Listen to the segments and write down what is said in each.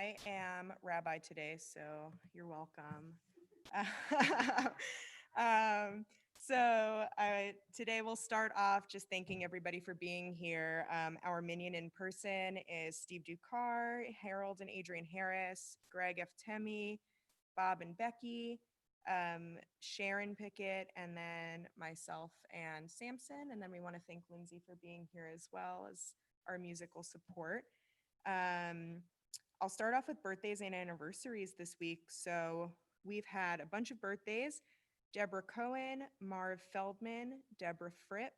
I am Rabbi today, so you're welcome. um, Today we'll start off just thanking everybody for being here. Our minion in person is Steve Ducar, Harold and Adrian Harris, Greg F. Temi, Bob and Becky, Sharon Pickett, and then myself and Samson. And then we want to thank Lindsay for being here as well as our musical support. I'll start off with birthdays and anniversaries this week. So we've had a bunch of birthdays. Deborah Cohen, Marv Feldman, Deborah Fripp,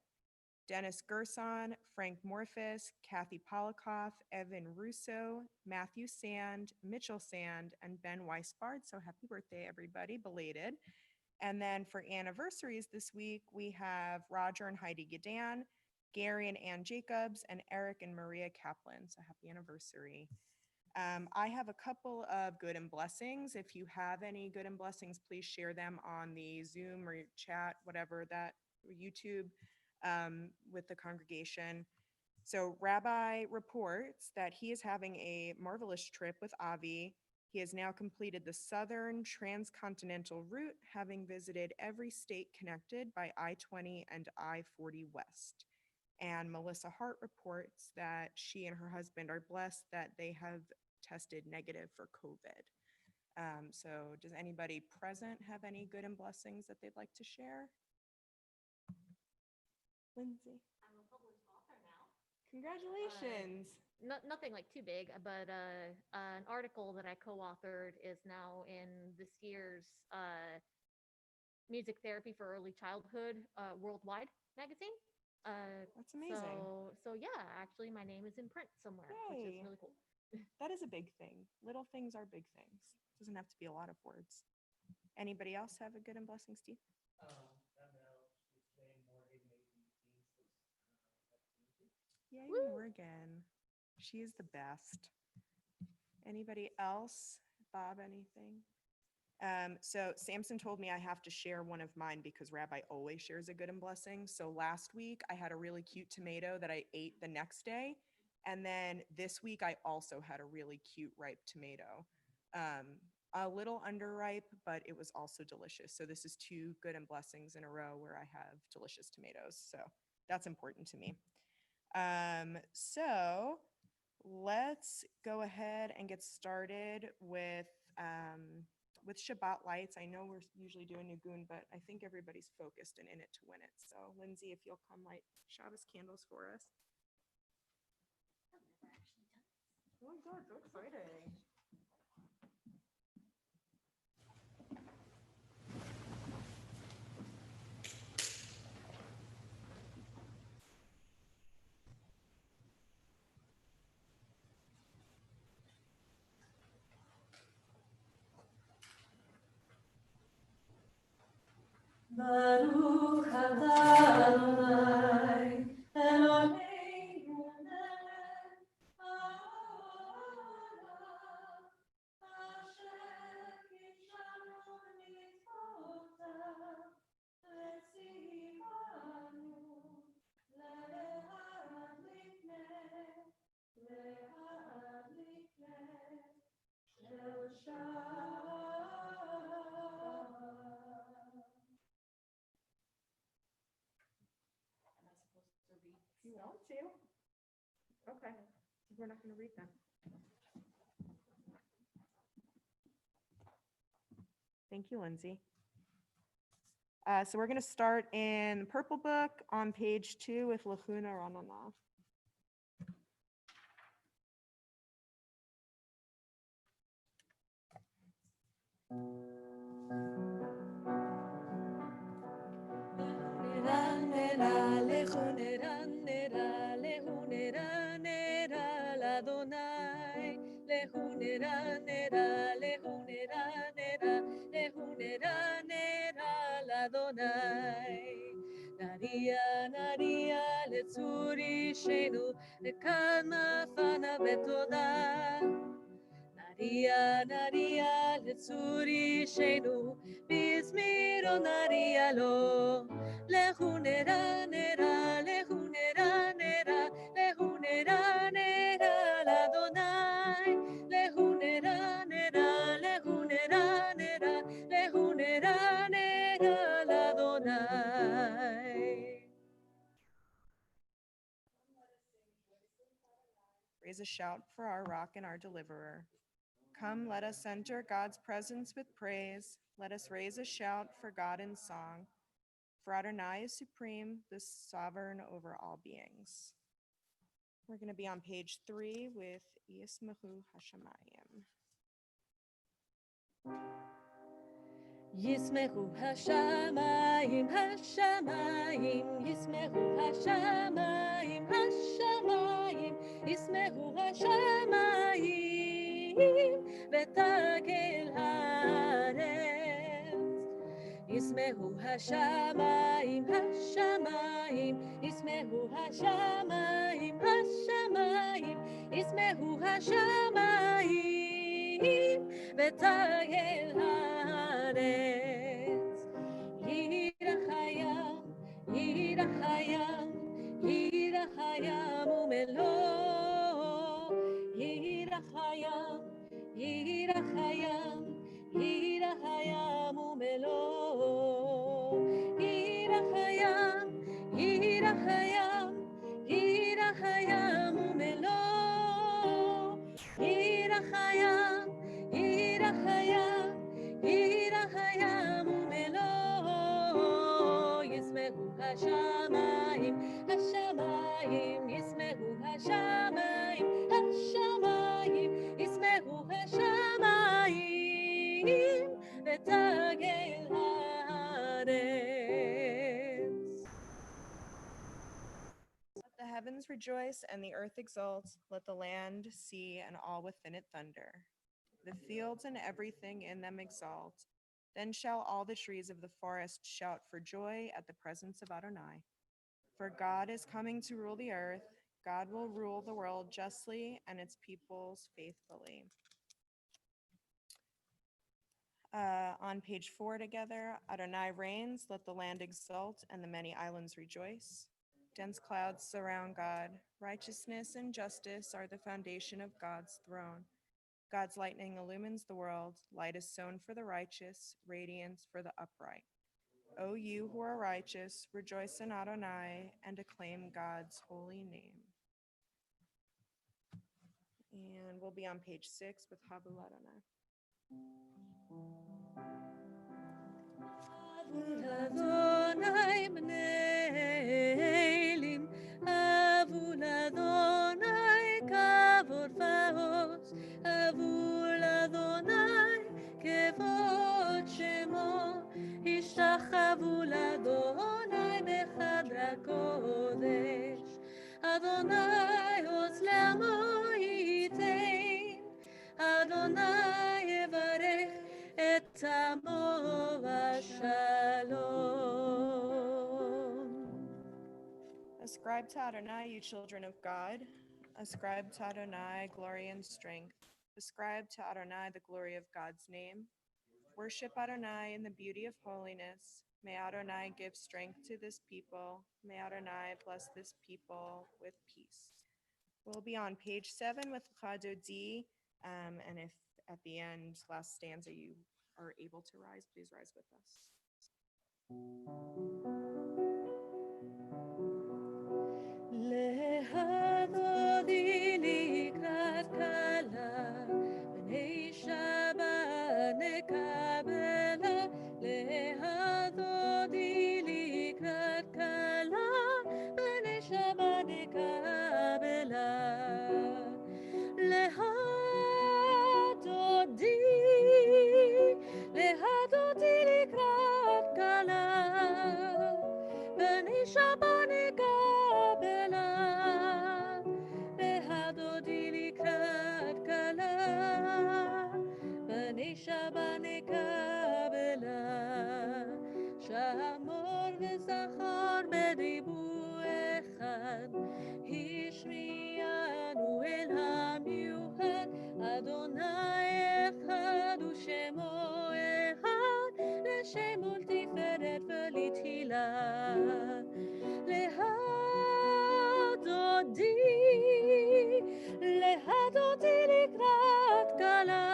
Dennis Gerson, Frank Morphus, Kathy Polikoff, Evan Russo, Matthew Sand, Mitchell Sand, and Ben Weisbard. So happy birthday, everybody, belated. And then for anniversaries this week, we have Roger and Heidi Gadan, Gary and Ann Jacobs, and Eric and Maria Kaplan. So happy anniversary. I have a couple of good and blessings. If you have any good and blessings, please share them on the Zoom or chat, whatever that, or YouTube with the congregation. So Rabbi reports that he is having a marvelous trip with Avi. He has now completed the southern transcontinental route, having visited every state connected by I-20 and I-40 West. And Melissa Hart reports that she and her husband are blessed that they have tested negative for COVID. So does anybody present have any good and blessings that they'd like to share? Lindsay. I'm a published author now. Congratulations. Nothing like too big, but an article that I co-authored is now in this year's Music Therapy for Early Childhood Worldwide magazine. That's amazing. So yeah, actually my name is in print somewhere, which is Yay. really cool. That is a big thing. Little things are big things. Doesn't have to be a lot of words. Anybody else have a good and blessing, Steve? Yay, Woo. Morgan. She is the best. Anybody else? Bob, anything? So Samson told me I have to share one of mine because Rabbi always shares a good and blessing. So last week I had a really cute tomato that I ate the next day. And then this week I also had a really cute ripe tomato. A little underripe, but it was also delicious. So this is two good and blessings in a row where I have delicious tomatoes. So that's important to me. So let's go ahead and get started with Shabbat lights. I know we're usually doing Nigun, but I think everybody's focused and in it to win it. So Lindsay, if you'll come light Shabbos candles for us. I've never actually done this. Oh my God, so exciting. Baruch atah Adonai Eloheinu melech haolam asher kidshanu mitzvotav v'tzivanu להדליק נר של If you want to. Okay, we're not going to read them. Thank you, Lindsay. So we're going to start in the Purple Book on page 2 with Lachuna Ranana. נריע לצור אישנו וכמה פנה בתודה נריע לצור אישנו בזמירו נריע לו לכו נרה לאדוני לכו נרה Adonai. Raise a shout for our rock and our deliverer. Come, let us enter God's presence with praise. Let us raise a shout for God in song. For Adonai is supreme, the sovereign over all beings. We're going to be on page 3 with Yismahu Hashemayim. ישמחו השמיים, השמיים, ישמחו השמיים, השמיים, ישמחו השמיים, ותגל הארץ. ישמחו השמיים, השמיים, ישמחו השמיים, השמיים, ישמחו השמיים, ותגל הארץ. יירח הים, יירח הים, יירח הים ומלואו. יירח הים, יירח הים, יירח הים ומלואו. יירח הים, יירח הים, יירח הים ומלואו. יירח הים, יירח הים, יירח הים ומלואו. ישמחו השמיים, השמיים, ישמחו השמיים, השמיים, ישמחו השמיים, ותגל הארץ. Let the heavens rejoice and the earth exult. Let the land, sea, and all within it thunder. The fields and everything in them exalt. Then shall all the trees of the forest shout for joy at the presence of Adonai. For God is coming to rule the earth. God will rule the world justly and its peoples faithfully. On page 4 together, Adonai reigns, let the land exult and the many islands rejoice. Dense clouds surround God. Righteousness and justice are the foundation of God's throne. God's lightning illumines the world. Light is sown for the righteous, radiance for the upright. O you who are righteous, rejoice in Adonai and acclaim God's holy name. And we'll be on page 6 with Habu Adonai. Adonai mnelim, avul Adonai kavod vaos, avul Adonai kevod shemo, ishtachavu l'Adonai bechadra kodesh, Adonai oz le'amo yitein, Adonai yevarech et amo v'shalom. Ascribe to Adonai, you children of God. Ascribe to Adonai glory and strength. Ascribe to Adonai the glory of God's name. Worship Adonai in the beauty of holiness. May Adonai give strength to this people. May Adonai bless this people with peace. We'll be on page 7 with Chadodi, and if at the end, last stanza, you are able to rise, please rise with us. להדודי לקראת כלה, בני שבת נקבלה. להדודי לקראת כלה, בני שבת נקבלה. להדודי לקראת כלה, בני שבת נקבלה. להדודי לקראת כלה, בני שבת נקבלה. שמור וזכור בדיבור אחד, השמיענו אל המיוחד. אדוני אחד ושמו אחד, לשם ולתפארת ולתהילה. להדודי לקראת כלה,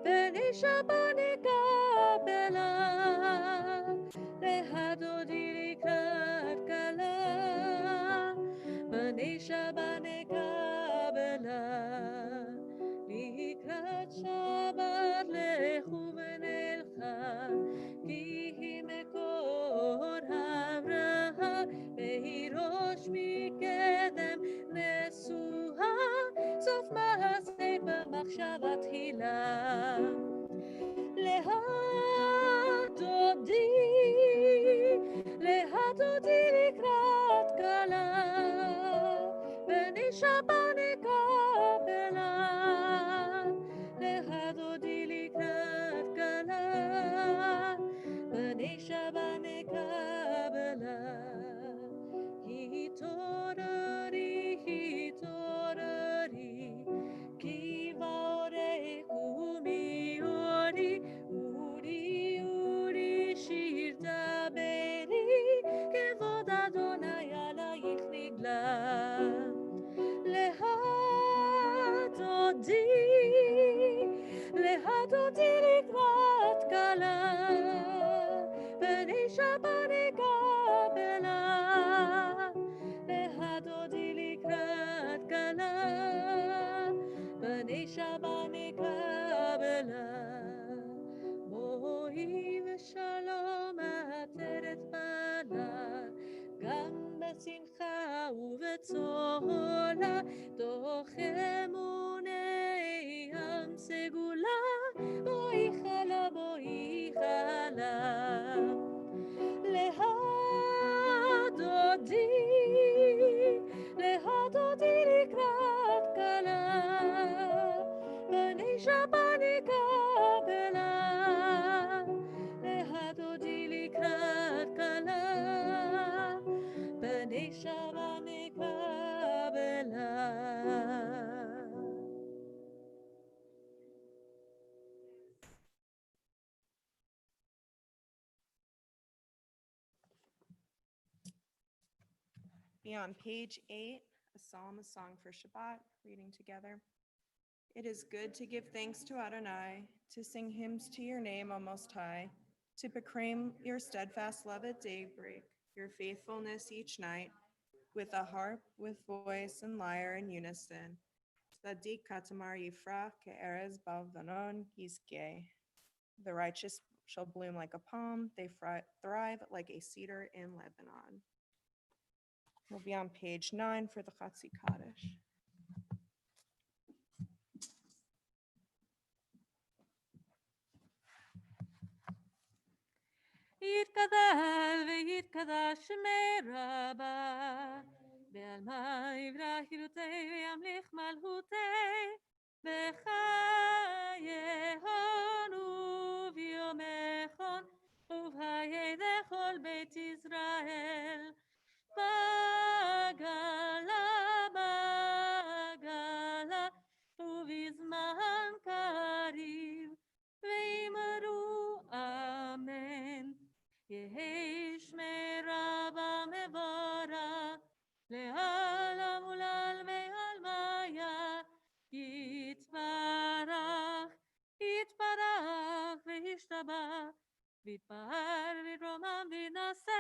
בני שבת נקבלה. אותי לקראת כלה, ונישא בנקבלה. להד אותי לקראת כלה, ונישא בנקבלה. התעוררי, התעוררי, כי באורך ומיורי, אורי, אורי, שיר דברי, כבוד אדוני עלייך נגלה. להד אותי לקראת כלה, ונישא בנקבלה. להד אותי לקראת כלה, ונישא בנקבלה. בואי ושלום עטרת בלה, גם בשמחה ובצהלה, תוך אמוני עם סגולה. בואי חלה, בואי חלה. להד אותי לקראת כלה, ונישא בנקבלה. להד אותי לקראת כלה, ונישא בנקבלה. Be on page 8, a psalm, a song for Shabbat, reading together. It is good to give thanks to Adonai, to sing hymns to your name, O Most High, to proclaim your steadfast love at daybreak, your faithfulness each night, with a harp, with voice and lyre in unison. Tzadik katamar yifrach ke'erez bavdanon yizkeh. The righteous shall bloom like a palm, they thrive like a cedar in Lebanon. We'll be on page 9 for the Chatzi Kaddish. יתגדל ויתקדש שמי רבה, בעלמא יברח ילותי וימליך מלכותי, בחייהון וביומכון ובחיי כל בית ישראל. בגלה, בגלה, ובזמן קריב, ואמרו אמן. יהי שמי רבה מבורך, לעולם ולעלמי עלמיה. יתברך, יתברך וישתבח, ויתפאר ויתרומם וינשא,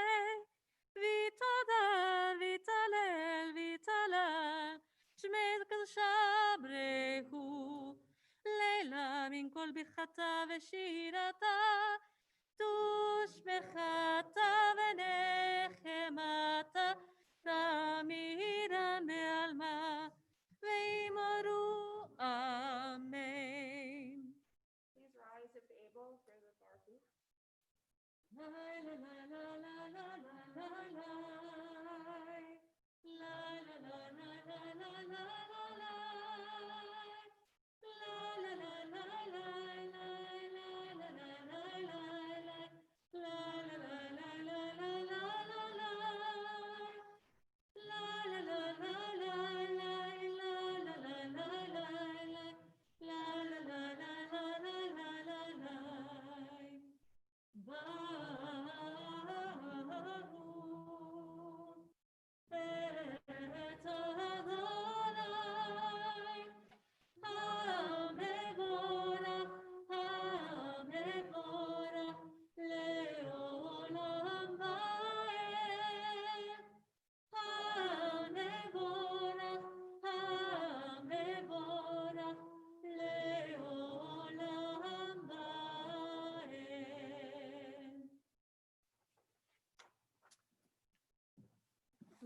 ויתהדר ויתהלל ויתהלל, שמי קדושה ברכו. לילה מן כל ברכתה ושירתה, תושבחתה ונחמתה, תמירה מעלמה, ואמרו אמן. Please rise if able for the Baruch. La la la la la la la la la la la la la la la.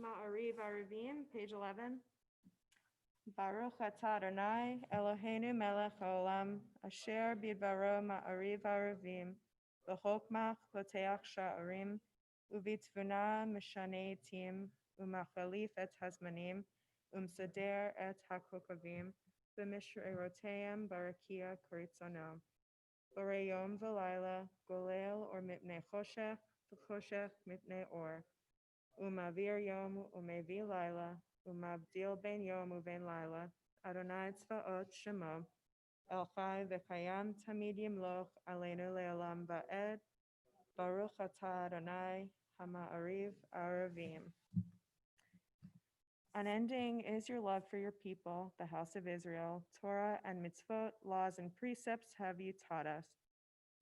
Ma'ariv Arivim, page 11. Baruch atah Adonai, Eloheinu melech haolam, asher bidbaro ma'ariv arivim, v'chokmach poteach sha'arim, ובתבונה משנה עתים, ומחליף את הזמנים, ומסדר את הכוכבים, במשמרותיהם ברקיע כרצונו. בורא יום ולילה, גולל אור מפני חושך, וחושך מפני אור. ומעביר יום ומביא לילה, ומבדיל בין יום ובין לילה, אדוני צבאות שמו, אל חי וקיים תמיד ימלוך עלינו לעולם ועד. Baruch atah Adonai Hama'ariv Aravim. Unending is your love for your people, the house of Israel. Torah and mitzvot, laws and precepts have you taught us.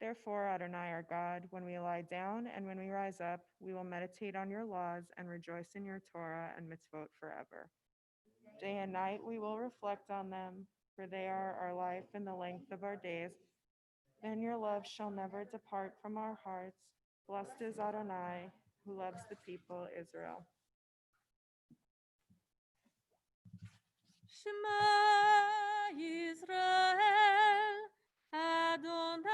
Therefore, Adonai our God, when we lie down and when we rise up, we will meditate on your laws and rejoice in your Torah and mitzvot forever. Day and night we will reflect on them, for they are our life and the length of our days. Then your love shall never depart from our hearts. Blessed is Adonai, who loves the people Israel. Shema Yisrael, Adonai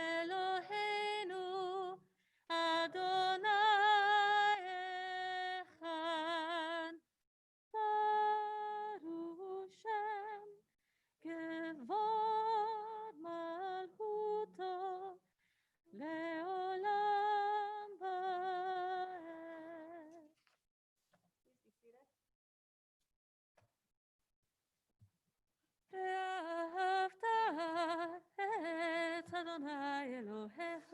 Eloheinu, Adonai Echad, Baruch Shem, Kevod Malchuto, Leolam Vaed. ואהבת את אדוני אלוהיך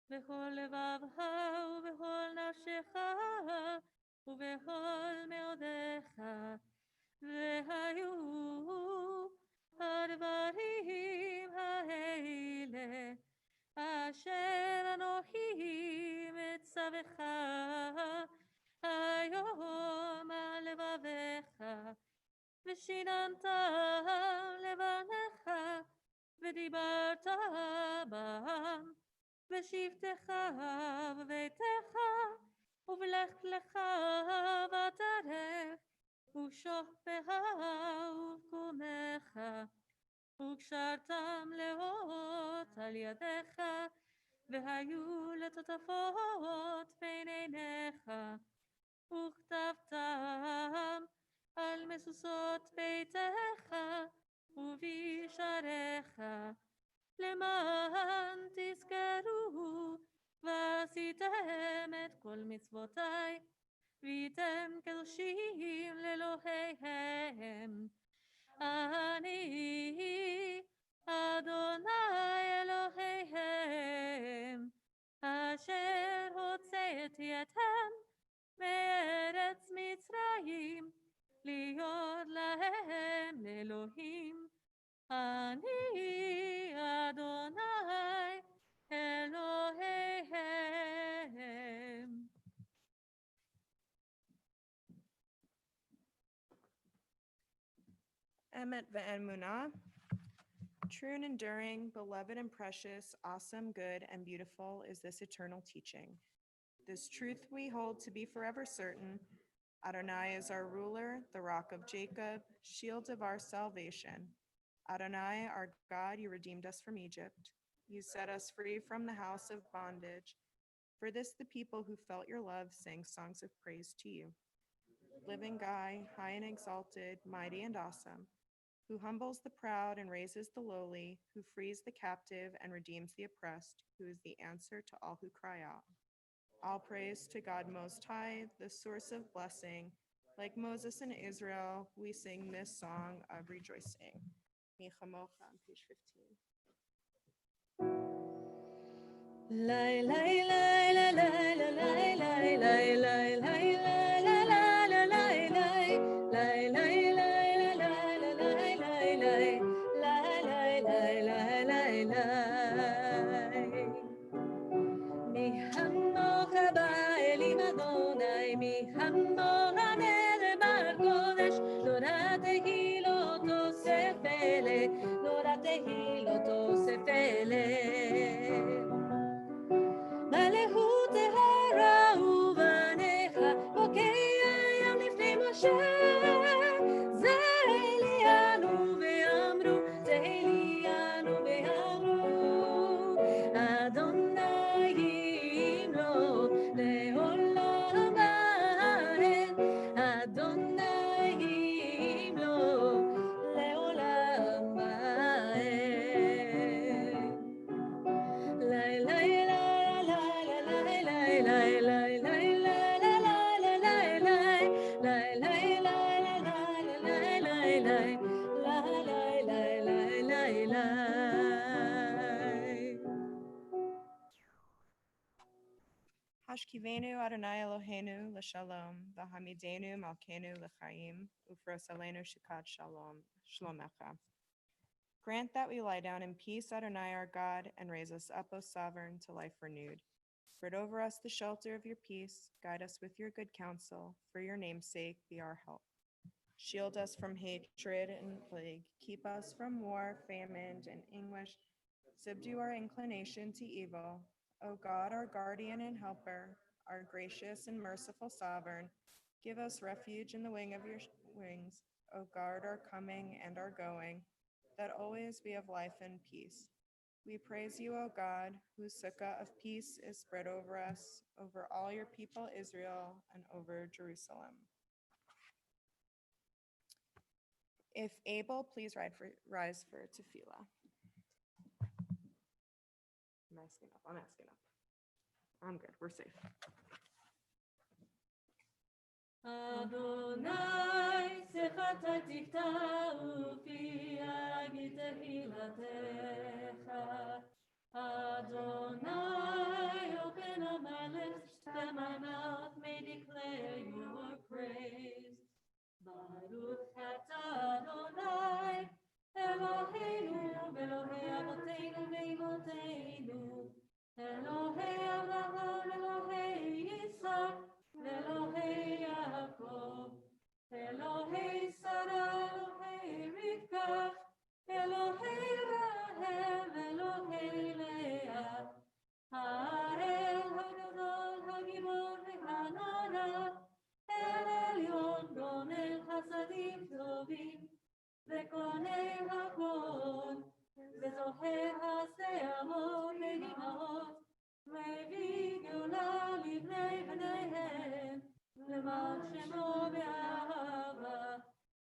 בכל לבבך ובכל נפשך ובכל מאודיך, והיו הדברים האלה אשר אנוכי מצווך היום על לבביך, ושיננת לבניך, ודיברת בם, בשבתך בביתך, ובלכתך בדרך, ושוכבך ובקומך, וקשרתם לאות על ידיך, והיו לטוטפות בין עיניך, וכתבתם על משושות ביתך ובשעריך, למען תזכרו ועשיתם את כל מצוותיי, והייתם קדושים לאלוהיהם. אני אדוני אלוהיהם, אשר הוצאתי אתכם מארץ מצרים, להיות להם לאלוהים. אני אדוני אלוהיהם. Emet ve'emunah. True and enduring, beloved and precious, awesome, good, and beautiful is this eternal teaching. This truth we hold to be forever certain. Adonai is our ruler, the rock of Jacob, shield of our salvation. Adonai, our God, you redeemed us from Egypt. You set us free from the house of bondage. For this, the people who felt your love sang songs of praise to you. Living God, high and exalted, mighty and awesome, who humbles the proud and raises the lowly, who frees the captive and redeems the oppressed, who is the answer to all who cry out. All praise to God Most High, the source of blessing. Like Moses and Israel, we sing this song of rejoicing. Mi chamocha on page 15. Lai lai lai lai lai lai lai lai lai lai lai lai lai lai lai lai Adonai Hashkivenu Adonai Eloheinu l'shalom, v'hamidenu malkenu l'chaim, ufros aleinu shikat shalom, shlomecha. Grant that we lie down in peace, Adonai our God, and raise us up, O sovereign, to life renewed. Spread over us the shelter of your peace, guide us with your good counsel, for your name's sake be our help. Shield us from hatred and plague, keep us from war, famine, and anguish. Subdue our inclination to evil. O God, our guardian and helper, our gracious and merciful sovereign, give us refuge in the wing of your wings. O guard our coming and our going, that always be of life and peace. We praise you, O God, whose sukkah of peace is spread over us, over all your people Israel, and over Jerusalem. If able, please rise for tefillah. I'm asking up. I'm good, we're safe. Adonai, sefata tiftau fi yagid tehilatecha. Adonai, open up my lips, that my mouth may declare your praise. Baruch atah Adonai, Eloheinu, Elohei Avotenu ve'imoteinu, Elohei Avraham, Elohei Yitzhak, Elohei Yaakov, Elohei Sarah, Elohei Rivka, Elohei Rahel, Elohei Leah, Ha'el Hagadol, Hagibor ve'Hanana, El Elyon, Gonel Hasadim Tovim, Ve'konel Hakol, Ve'zoher Hase'amot ve'imahot, Ve'vi Geulah livnei bneihem, Le'man Shemo be'ahava,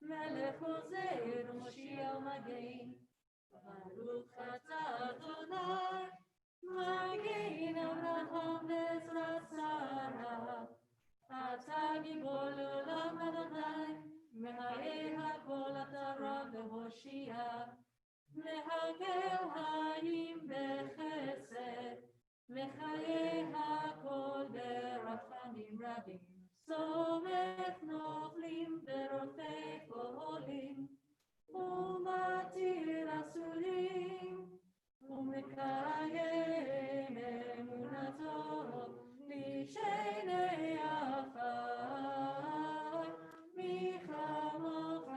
Melech Ozer Moshiach Magen. Baruch atah Adonai, Magen Avraham ve'ezras Sarah. אתה גיבור לעולם אדוני, מהאל הכל אתה רב והושיע, מהגר חיים בחסד, מחיי הכל ברחמים רבים, סומך נופלים ורופא חולים, ומתיר אסורים, ומקיים אמונתו, לשני אחי, מי כמוך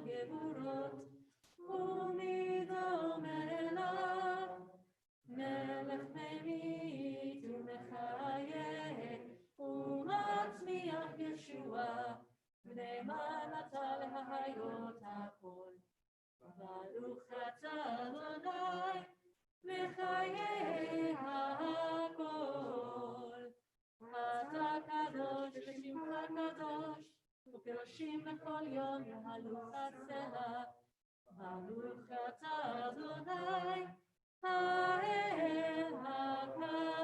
בגבורות, ומי דומה אליו, מלך ממית ומחיה, ומצמיח ישועה, ונאמן אתה להחיות הכל. ברוך אתה אדוני, מחיי הכל. אתה קדוש ושמך קדוש, ופרשים בכל יום יהלו חסדיך. ברוך אתה אדוני, האל הקדוש.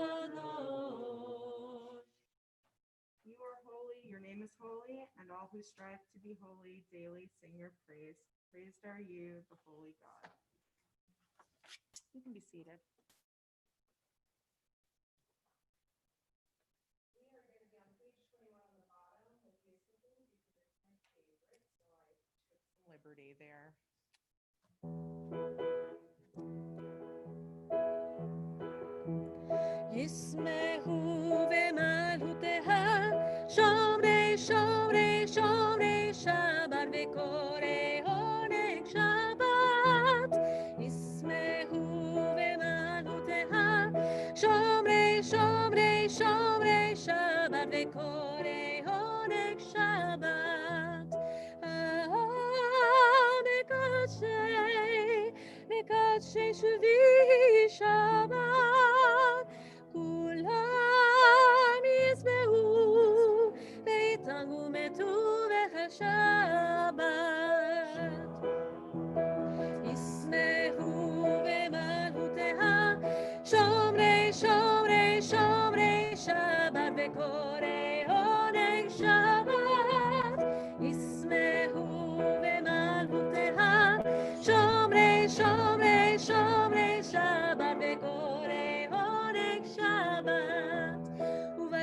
You are holy, your name is holy, and all who strive to be holy daily sing your praise. Praised are you, the holy God. You can be seated. We are going to be on page 21 on the bottom with basically because it's my favorite, so I took some liberty there. ישמחו במלכותיה, שומרי שומרי שומרי שבת וקוראי עונג שבת. ישמחו במלכותיה, שומרי שומרי שומרי שבת וקוראי עונג שבת. מקדשי שובי שבת, כולם ישמחו ויתענגו מטובך השבת. ישמחו במלכותיה, שומרי שומרי שומרי שבת וקוראי עונג שבת. ישמחו במלכותיה, שומרי שומרי שומרי שבת וקוראי עונג שבת.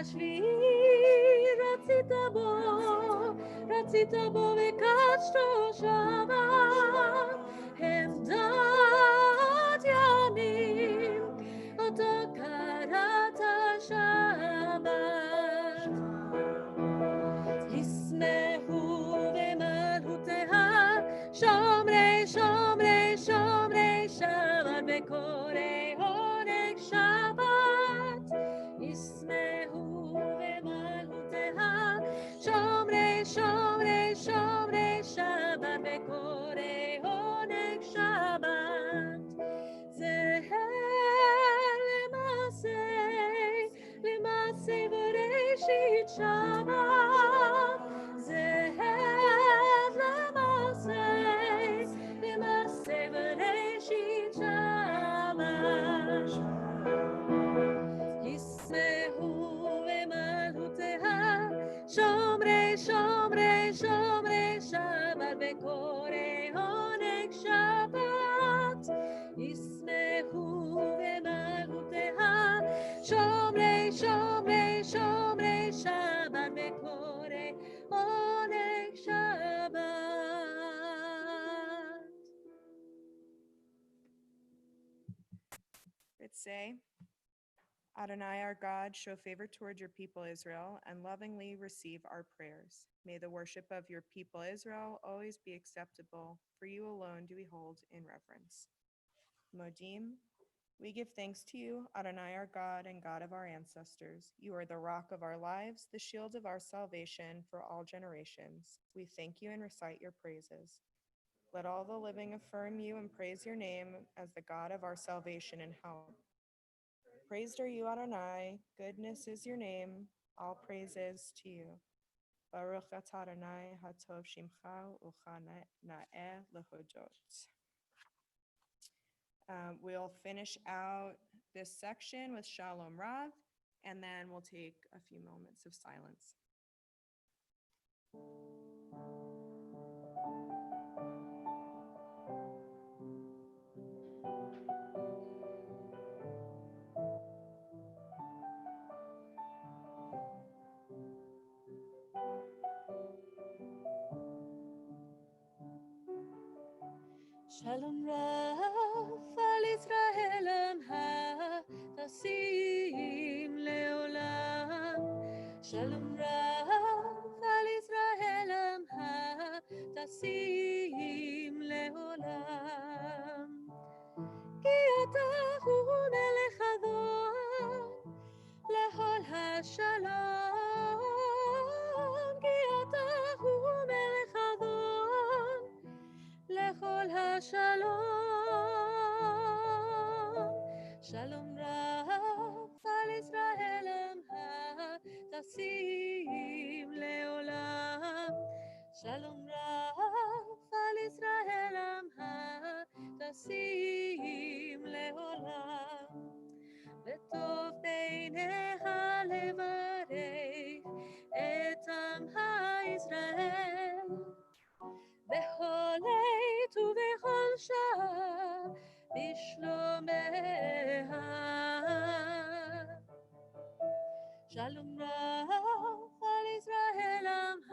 השביעי רצית בו וקדשתו שבת, עמדת ימים, אותו קראת שבת. ישמחו במלכותיה, שומרי שבת בקוראי עונג שבת. ישמחו במלכותיה, שומרי שבת בקוראי עונג שבת. זה למעשה בראשית שבת, זה למעשה בראשית שבת. ישמחו במלכותיה, שומרי שבת בקוראי עונג שבת. ישמחו במלכותיה, שומרי שבת בקוראי עונג שבת. Let's say, Adonai, our God, show favor toward your people Israel and lovingly receive our prayers. May the worship of your people Israel always be acceptable, for you alone do we hold in reverence. Modim, we give thanks to you, Adonai, our God and God of our ancestors. You are the rock of our lives, the shield of our salvation for all generations. We thank you and recite your praises. Let all the living affirm you and praise your name as the God of our salvation and help. Praised are you, Adonai. Goodness is your name. All praises to you. Baruch atah Adonai hatov shimcha uchana'eh lehodot. We'll finish out this section with Shalom Rav, and then we'll take a few moments of silence. Shalom Raf al Israelam ha-tasim leolam. Shalom Raf al Israelam ha-tasim leolam. Ki ata hu melech Adon lehol ha-shalom. Ki ata hu melech Adon לכל השלום. שלום רב על ישראל עמך תשים לעולם. שלום רב על ישראל עמך תשים לעולם. וטוב בעיניך לברך את עמך ישראל. בכל עת ובכל שעה בשלומיה. שלום רב על ישראל עמך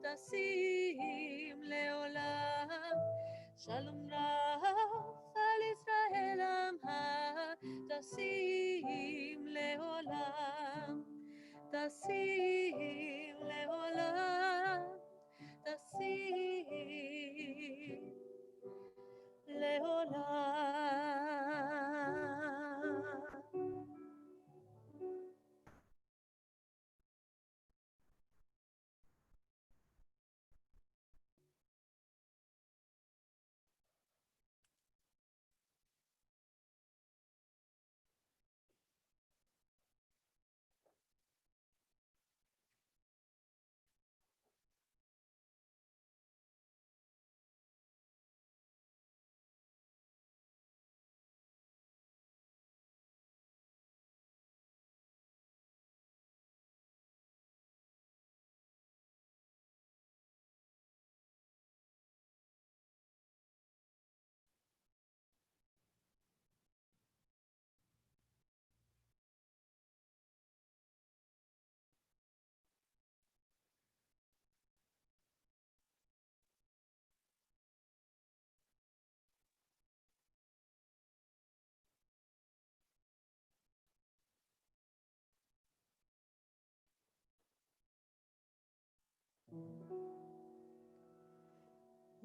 תשים לעולם. שלום רב על ישראל עמך תשים לעולם. תשים לעולם. תשים לעולם.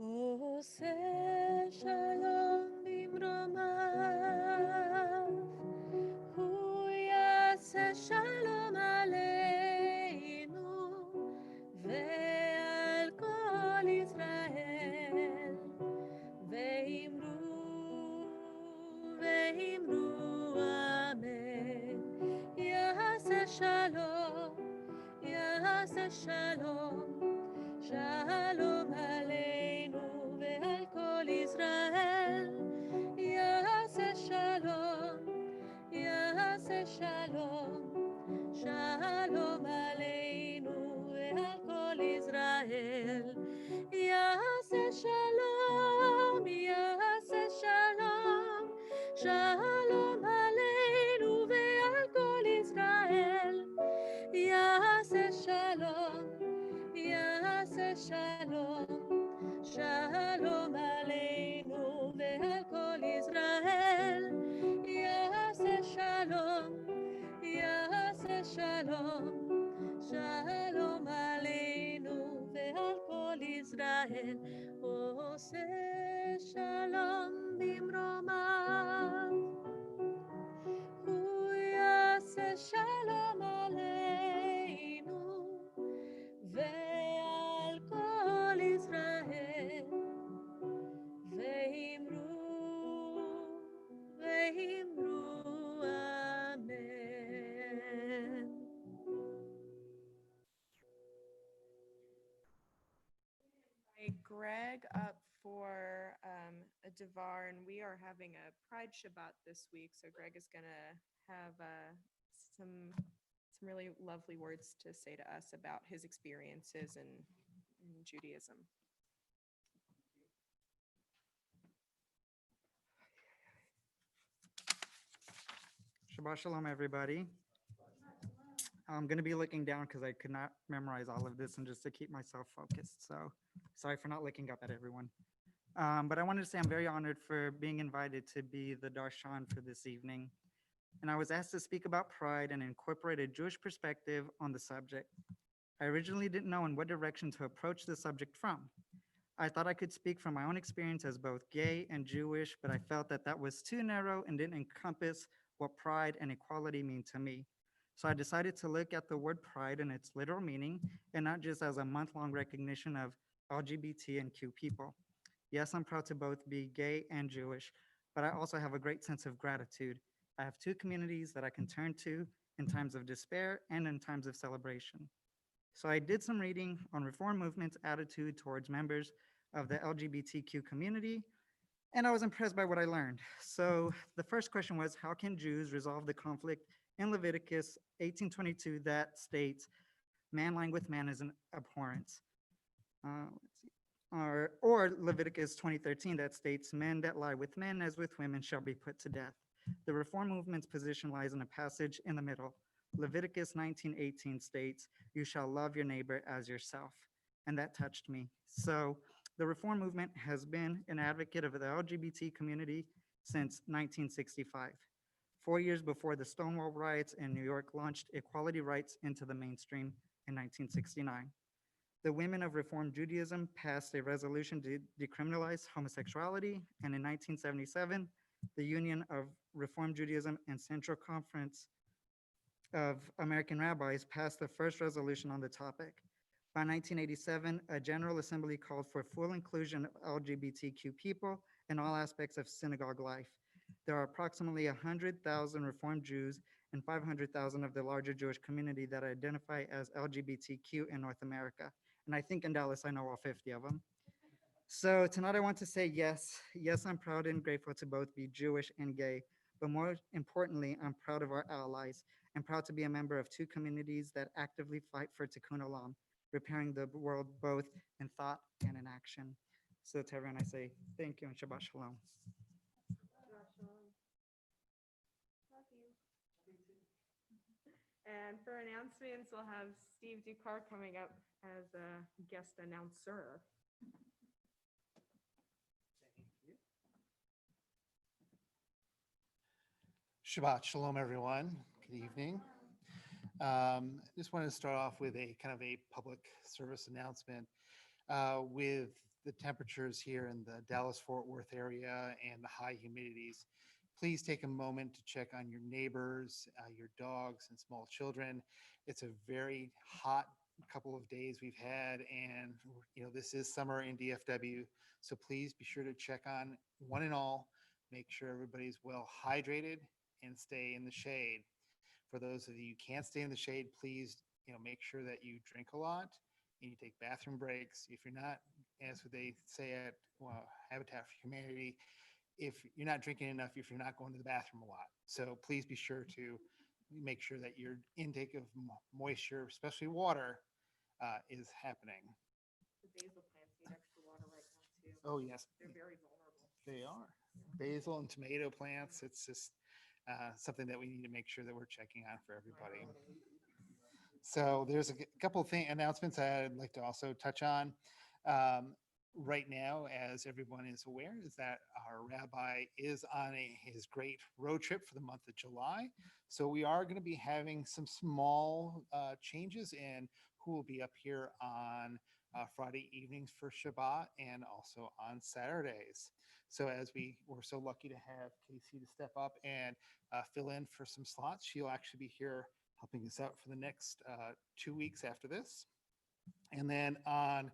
עושה שלום במרומיו, הוא יעשה שלום עלינו ועל כל ישראל, ואמרו אמן. יעשה שלום, יעשה שלום, שלום עלינו ועל כל ישראל. יעשה שלום, יעשה שלום, שלום עלינו ועל כל ישראל. יעשה שלום, יעשה שלום, שלום עלינו ועל כל ישראל. יעשה שלום, יעשה שלום, שלום עלינו ועל כל ישראל. יעשה שלום, יעשה שלום, שלום עלינו ועל כל ישראל. עושה שלום במרומיו, הוא יעשה שלום עלינו ועל כל ישראל. ואמרו אמן. Greg up for a Devar, and we are having a Pride Shabbat this week. So Greg is going to have some really lovely words to say to us about his experiences in Judaism. Shabbat Shalom, everybody. I'm going to be looking down because I could not memorize all of this and just to keep myself focused. So sorry for not looking up at everyone. But I wanted to say I'm very honored for being invited to be the darshan for this evening. And I was asked to speak about pride and incorporate a Jewish perspective on the subject. I originally didn't know in what direction to approach the subject from. I thought I could speak from my own experience as both gay and Jewish, but I felt that that was too narrow and didn't encompass what pride and equality mean to me. So I decided to look at the word pride and its literal meaning, and not just as a month-long recognition of LGBT and Q people. Yes, I'm proud to both be gay and Jewish, but I also have a great sense of gratitude. I have two communities that I can turn to in times of despair and in times of celebration. So I did some reading on Reform Movement's attitude towards members of the LGBTQ community, and I was impressed by what I learned. So the first question was, how can Jews resolve the conflict in Leviticus 18:22 that states, man lying with man is an abhorrence? Or Leviticus 20:13 that states, men that lie with men as with women shall be put to death. The Reform Movement's position lies in a passage in the middle. Leviticus 19:18 states, you shall love your neighbor as yourself. And that touched me. So the Reform Movement has been an advocate of the LGBT community since 1965, 4 years before the Stonewall riots in New York launched equality rights into the mainstream in 1969. The women of Reform Judaism passed a resolution to decriminalize homosexuality, and in 1977, the Union of Reform Judaism and Central Conference of American Rabbis passed the first resolution on the topic. By 1987, a General Assembly called for full inclusion of LGBTQ people in all aspects of synagogue life. There are approximately 100,000 Reformed Jews and 500,000 of the larger Jewish community that identify as LGBTQ in North America. And I think in Dallas, I know all 50 of them. So tonight I want to say yes, I'm proud and grateful to both be Jewish and gay, but more importantly, I'm proud of our allies. I'm proud to be a member of two communities that actively fight for Tikkun Olam, repairing the world both in thought and in action. So to everyone, I say thank you and Shabbat Shalom. And for announcements, we'll have Steve Dukar coming up as a guest announcer. Shabbat Shalom, everyone. Good evening. Just wanted to start off with a kind of a public service announcement. With the temperatures here in the Dallas-Fort Worth area and the high humidities, please take a moment to check on your neighbors, your dogs and small children. It's a very hot couple of days we've had, and this is summer in DFW, so please be sure to check on one and all, make sure everybody's well hydrated and stay in the shade. For those of you who can't stay in the shade, please make sure that you drink a lot and you take bathroom breaks. If you're not, as they say at Habitat for Humanity, if you're not drinking enough, if you're not going to the bathroom a lot. So please be sure to make sure that your intake of moisture, especially water, is happening. The basil plants need extra water right now too. Oh, yes. They're very vulnerable. They are. Basil and tomato plants. It's just something that we need to make sure that we're checking on for everybody. So there's a couple of announcements I'd like to also touch on. Right now, as everyone is aware, is that our rabbi is on his great road trip for the month of July. So we are going to be having some small changes in who will be up here on Friday evenings for Shabbat and also on Saturdays. So as we were so lucky to have Casey to step up and fill in for some slots, she'll actually be here helping us out for the next 2 weeks after this. And then on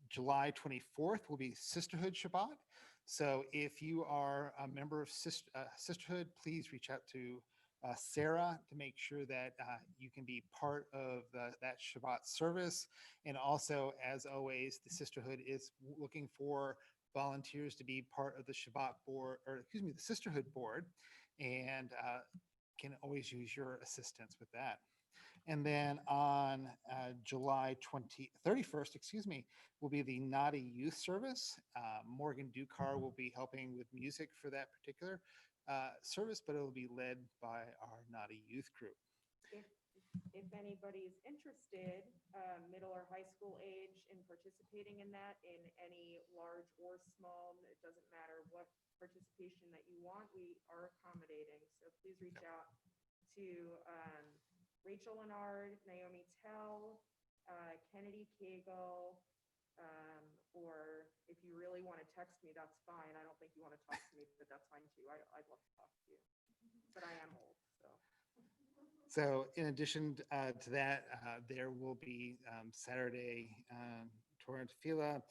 July 24th will be Sisterhood Shabbat. So if you are a member of Sisterhood, please reach out to Sarah to make sure that you can be part of that Shabbat service. And also, as always, the Sisterhood is looking for volunteers to be part of the Shabbat board, or excuse me, the Sisterhood board, and can always use your assistance with that. And then on July 31st, will be the Naughty Youth Service. Morgan Ducar will be helping with music for that particular service, but it will be led by our Naughty Youth group. If anybody's interested, middle or high school age, in participating in that, in any large or small, it doesn't matter what participation that you want, we are accommodating. So please reach out to Rachel Lennard, Naomi Tell, Kennedy Cagle, or if you really want to text me, that's fine. I don't think you want to talk to me, but that's fine too. I'd love to talk to you, but I am old, so. So in addition to that, there will be Saturday Torah and Tefillah,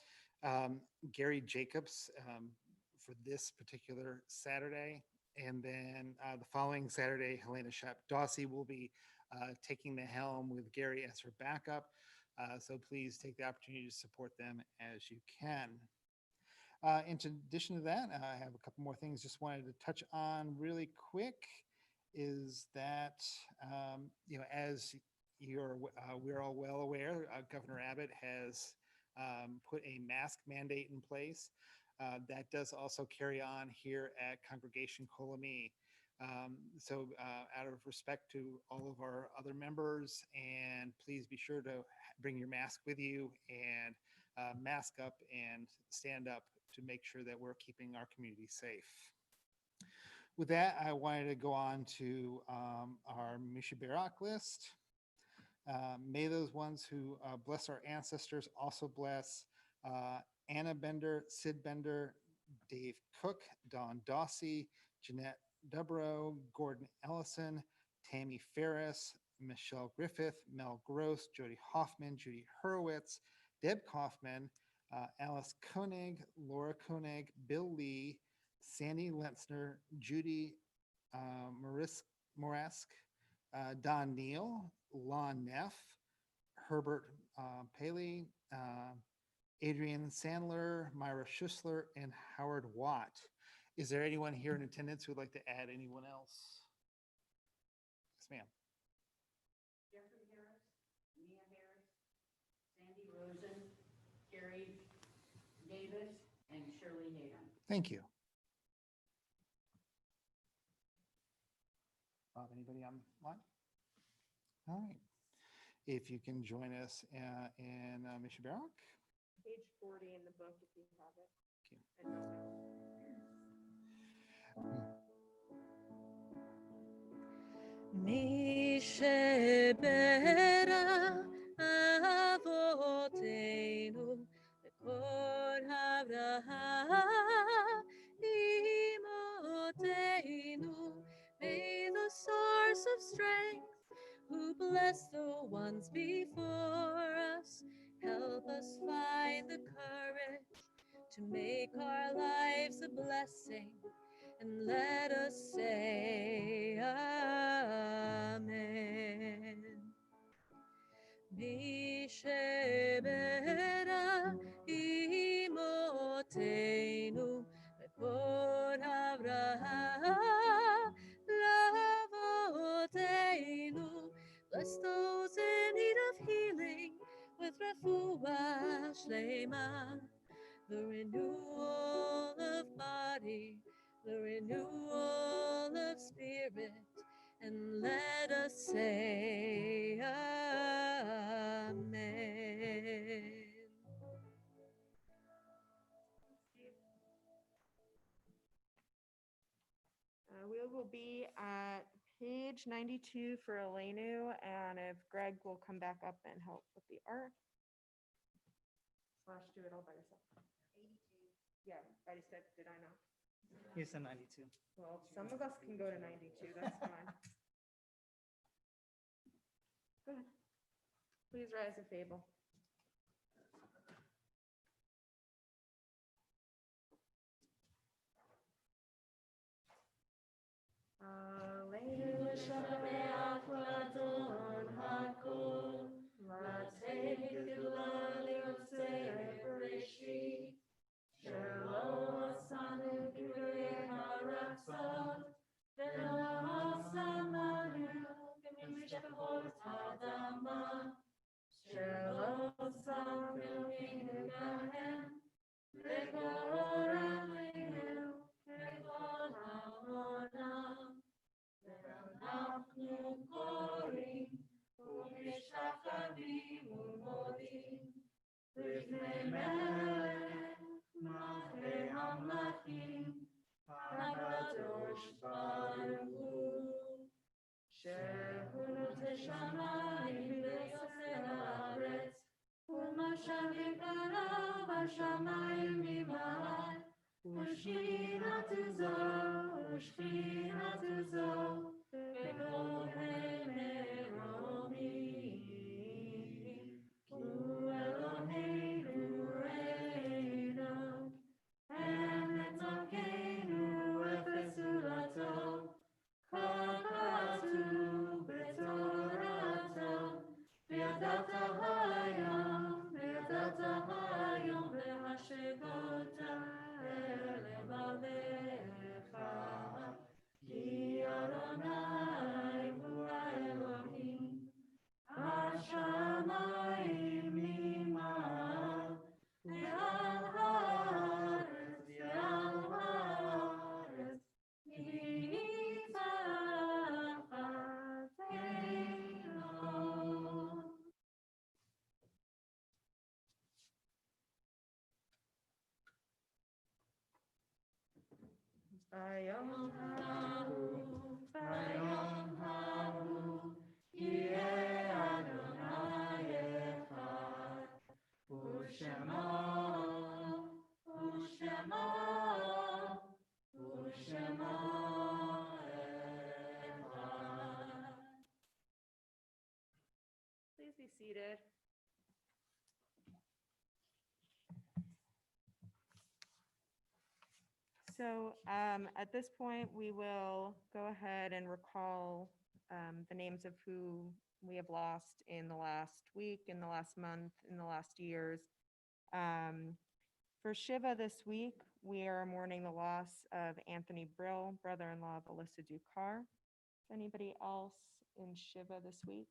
Gary Jacobs for this particular Saturday. And then the following Saturday, Helena Shap-Dawsey will be taking the helm with Gary as her backup. So please take the opportunity to support them as you can. In addition to that, I have a couple more things just wanted to touch on really quick. Is that, as we're all well aware, Governor Abbott has put a mask mandate in place. That does also carry on here at Congregation Kol Ami. So out of respect to all of our other members, and please be sure to bring your mask with you and mask up and stand up to make sure that we're keeping our community safe. With that, I wanted to go on to our Mishaberak list. May those ones who bless our ancestors also bless Anna Bender, Sid Bender, Dave Cook, Don Dawsey, Jeanette Dubrow, Gordon Ellison, Tammy Ferris, Michelle Griffith, Mel Gross, Jody Hoffman, Judy Hurwitz, Deb Kaufman, Alice Koenig, Laura Koenig, Bill Lee, Sandy Lentzner, Judy Morask, Don Neal, Lon Neff, Herbert Paley, Adrian Sandler, Myra Schussler, and Howard Watt. Is there anyone here in attendance who would like to add anyone else? Yes, ma'am. Jeffrey Harris, Mia Harris, Sandy Rosen, Carrie Davis, and Shirley Nader. Thank you. Bob, anybody online? All right. If you can join us in Mishaberak. Page 40 in the book, if you have it. Thank you. מי שברא אבותינו bless the ones before us. Help us find the courage to make our lives a blessing, and let us say Amen. Bishebera imotenu bekor Avraham lavotenu. Bless those in need of healing with refuah shlema, the renewal of body, the renewal of spirit, and let us say Amen. We will be at page 92 for Elenu, and if Greg will come back up and help with the art. Slash do it all by yourself. 82. Yeah, I just said, did I not? You said 92. Well, some of us can go to 92, that's fine. Go ahead. Please rise and fable. Alleluia, shameach v'adon hakol, latei g'dula li'osei bereshit, shelo asanu k'rei haratzot, v'lo asamanu k'mishpachot ha'adama, shelo samnu k'gahem, v'gor aleinu k'kol ha'olam. אנחנו קוראים ומשתחווים ומודים לפני מלך מלכי המלכים הקדוש ברוך הוא, שהוא נוטה שמיים ויוצר הארץ, ומשל קרוב השמיים ממעל, ושכינתו זו ושכינתו זו בכל המרומים, הוא אלוהינו ראינו, אמת דרכנו ופסולתו, כה כתוב בתורתו, וידעת היום והשבות לבביך, כי אדוני הוא האלוהים, השמיים ממעל, ועל הארץ מתחתינו. ביום ההוא יהיה אדוני אחד, ושמו אחד. Please be seated. So at this point, we will go ahead and recall the names of who we have lost in the last week, in the last month, in the last years. For Shiva this week, we are mourning the loss of Anthony Brill, brother-in-law of Alyssa Dukar. Is anybody else in Shiva this week?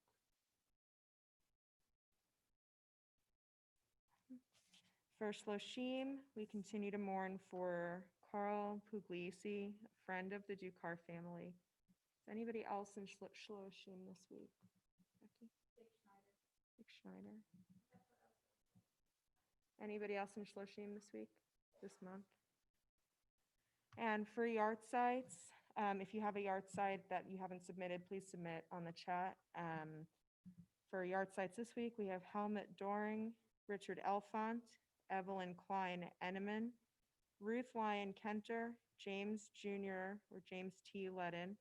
For Shloshim, we continue to mourn for Carl Puglisi, a friend of the Dukar family. Is anybody else in Shloshim this week? Becky? Dick Schneider. Anybody else in Shloshim this week, this month? And for yard sites, if you have a yard site that you haven't submitted, please submit on the chat. For yard sites this week, we have Helmut Doring, Richard Elfont, Evelyn Klein Enneman, Ruth Lyon Kenter, James Jr. or James T. Ledden,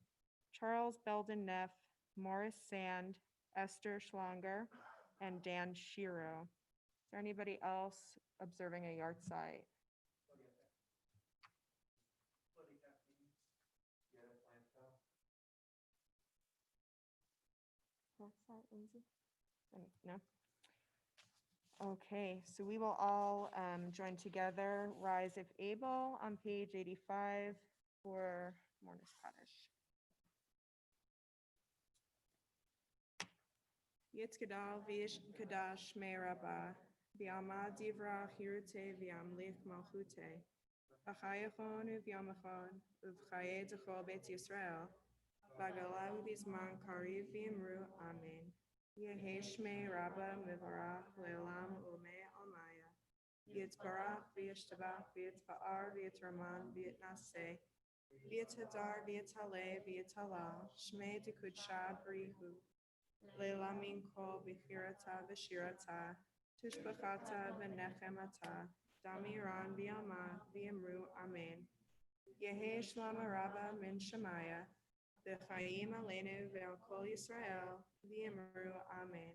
Charles Belden Neff, Morris Sand, Esther Schlanger, and Dan Shiro. Is there anybody else observing a yard site? Yard site, Lindsay? No? Okay, so we will all join together, rise if able, on page 85 for Mornis Kaddish. Yitzgadal vish kadash me rabba, biama divra hirute viamlich malchute, v'chayachon uvyamachon, uvchaye dechol bet Yisrael, v'galav bizman kariv v'imru amen. Yehi shmei rabba mivarach le'olam u'mei almaya. Yitzbarach v'yishtabach v'yitzba'ar v'yitraman v'yitnaseh. V'yithadar v'yithaleh v'yithalah. Shmei dekudsha b'rihu. Le'lamin kol b'chirata v'shirata. Tushbachata v'nechemata. Damiran v'yama v'yimru amen. Yehi shlama rabba min shemaya. V'chaim aleinu ve'al kol Yisrael, v'yimru amen.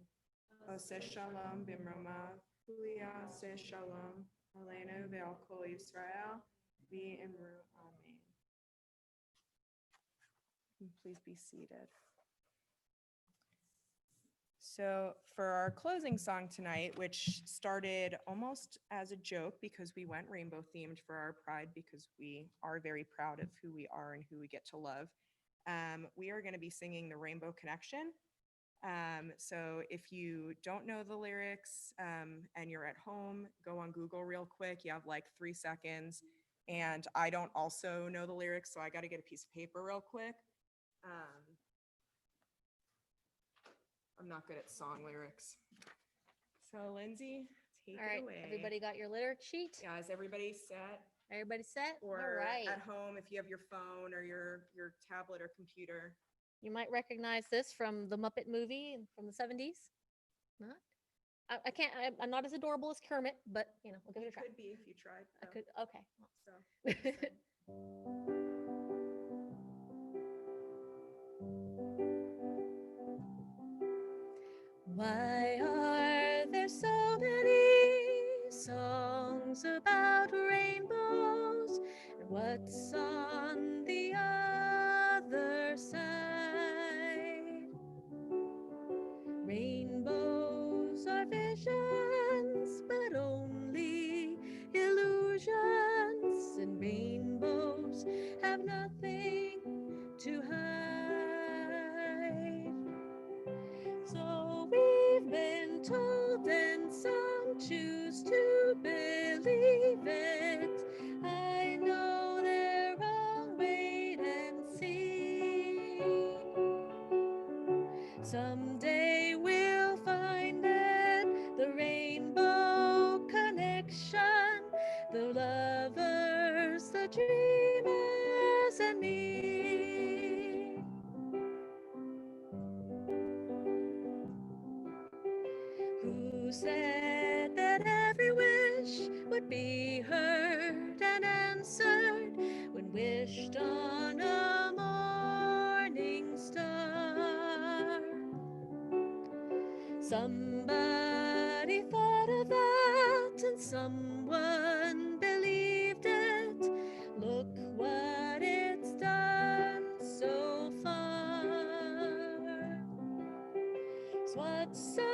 Oseh shalom b'mromav, huya oseh shalom aleinu ve'al kol Yisrael, v'yimru amen. Please be seated. So for our closing song tonight, which started almost as a joke because we went rainbow themed for our pride because we are very proud of who we are and who we get to love. We are going to be singing the Rainbow Connection. So if you don't know the lyrics and you're at home, go on Google real quick. You have like 3 seconds. And I don't also know the lyrics, so I got to get a piece of paper real quick. I'm not good at song lyrics. So Lindsay, take All right, it away. everybody got your lyric sheet? Yeah, is everybody set? Everybody set? Or All right. at home, if you have your phone or your tablet or computer. You might recognize this from the Muppet movie from the 70s. Not? I can't, I'm not as adorable as Kermit, but you know, we'll give it a try. Could be if you tried. I though. could, okay. So, Why are there so many songs about rainbows? And what's on the other side? Rainbows are visions, but only illusions, and rainbows have nothing to hide. So we've been told, and some choose to believe it. I know they're wrong, wait and see. Someday we'll find it, the rainbow connection, the lovers, the dreamers, and me. Who said that every wish would be heard and answered when wished on a morning star? Somebody thought of that and someone believed it. Look what it's done so far. So what's so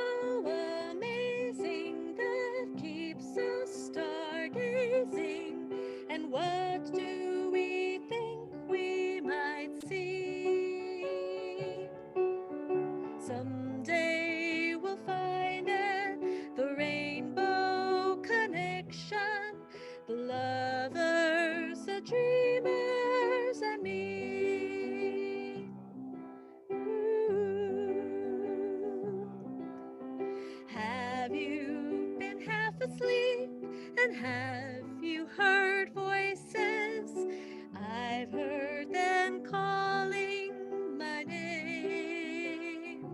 amazing that keeps us stargazing? And what do we think we might see? Someday we'll find it, the rainbow connection, the lovers, the dreamers, and me. Have you been half asleep, and have you heard voices? I've heard them calling my name.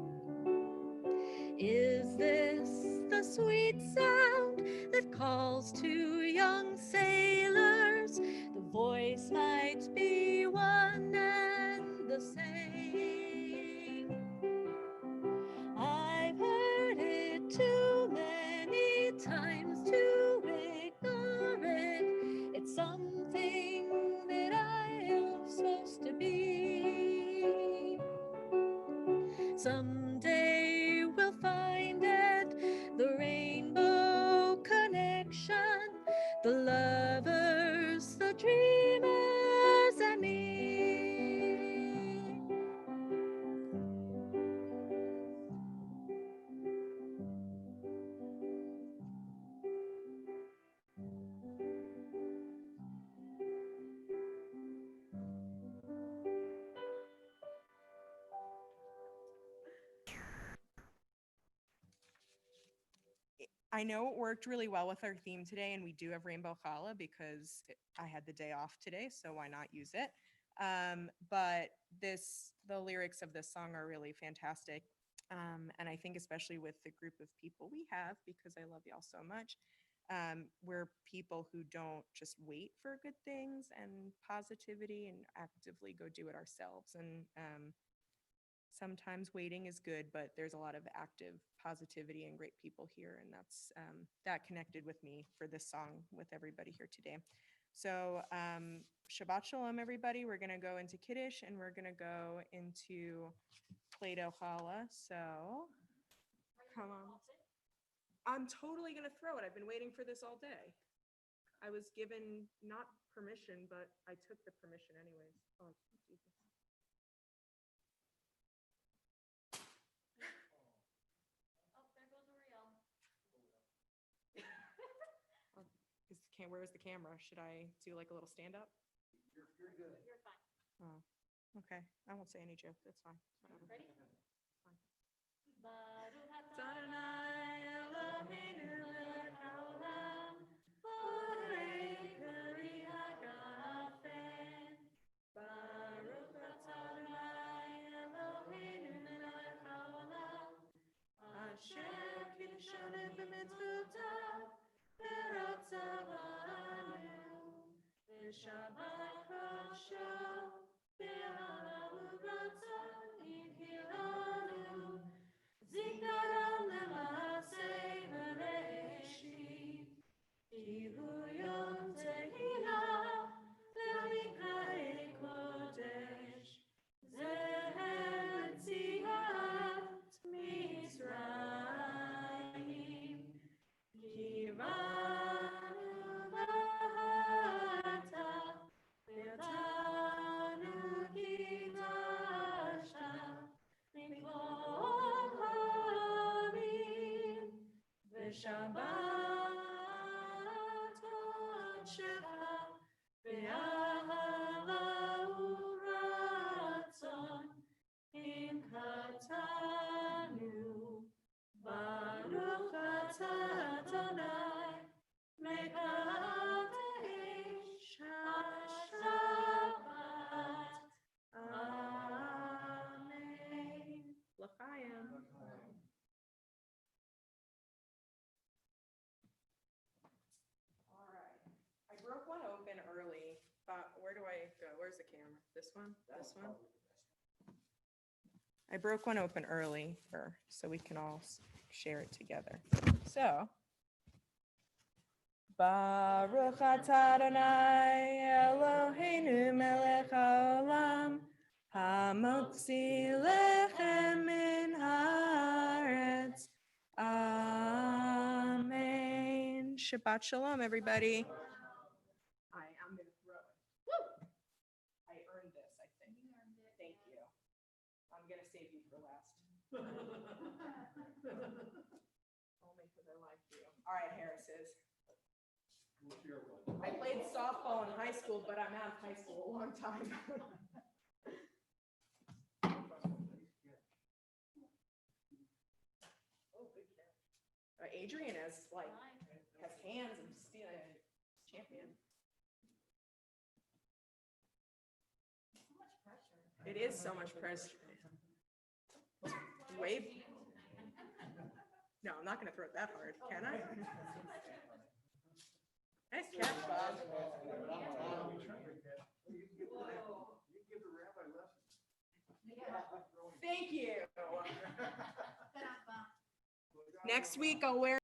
Is this the sweet sound that calls to young sailors? The voice might be one and the same. Someday we'll find it, the rainbow connection, the lovers, the dreamers, and me. I know it worked really well with our theme today, and we do have Rainbow Challah because I had the day off today, so why not use it? But the lyrics of this song are really fantastic. And I think especially with the group of people we have, because I love y'all so much, we're people who don't just wait for good things and positivity and actively go do it ourselves. And sometimes waiting is good, but there's a lot of active positivity and great people here. And that connected with me for this song with everybody here today. So Shabbat Shalom, everybody. We're going to go into Kiddush and we're going to go into Play-Doh Challah. So come on. I'm totally going to throw it. I've been waiting for this all day. I was given not permission, but I took the permission anyways. Oh, Jesus. Where's the camera? Should I do like a little stand up? You're fine. Oh, okay. I won't say any joke. That's fine. Whatever. Ready? Fine. Baruch atah Adonai Eloheinu melech haolam, borei peri hagafen. Baruch atah Adonai Eloheinu melech haolam, asher kiddushanu b'mitzvotav, v'ratzav banu, v'shabbat kosho, v'ahavu ratzon yidhilanu. Zikaron lemasei v'reishit, Ihu yom tehillah v'mikra'ei kodesh, zeher tziat Mitzrayim, kiranu v'ata, v'tanu kidashta, mikol ha'amim, v'shabbat kodshecha, v'ahava u'ratzon, inkatanu, baruch atah Adonai, mekadesh ha-shabbat. Amen. L'chaim. All right. I broke one open early, but where do I go? Where's the camera? This one? This one? I broke one open early so we can all share it together. So, Baruch atah Adonai Eloheinu melech haolam, hamotzi lechem min haaretz. Amen. Shabbat shalom, everybody. I'm going to throw it. Woo! I earned this, I think. Thank you. I'm going to save you for last. Only because I like you. All right, Harris's. I played softball in high school, but I'm out of high school a long time. Adrian has hands and champion. It is so much pressure. Wave. No, I'm not going to throw it that hard, can I? Nice catch, Bob. Thank you. Next week I'll wear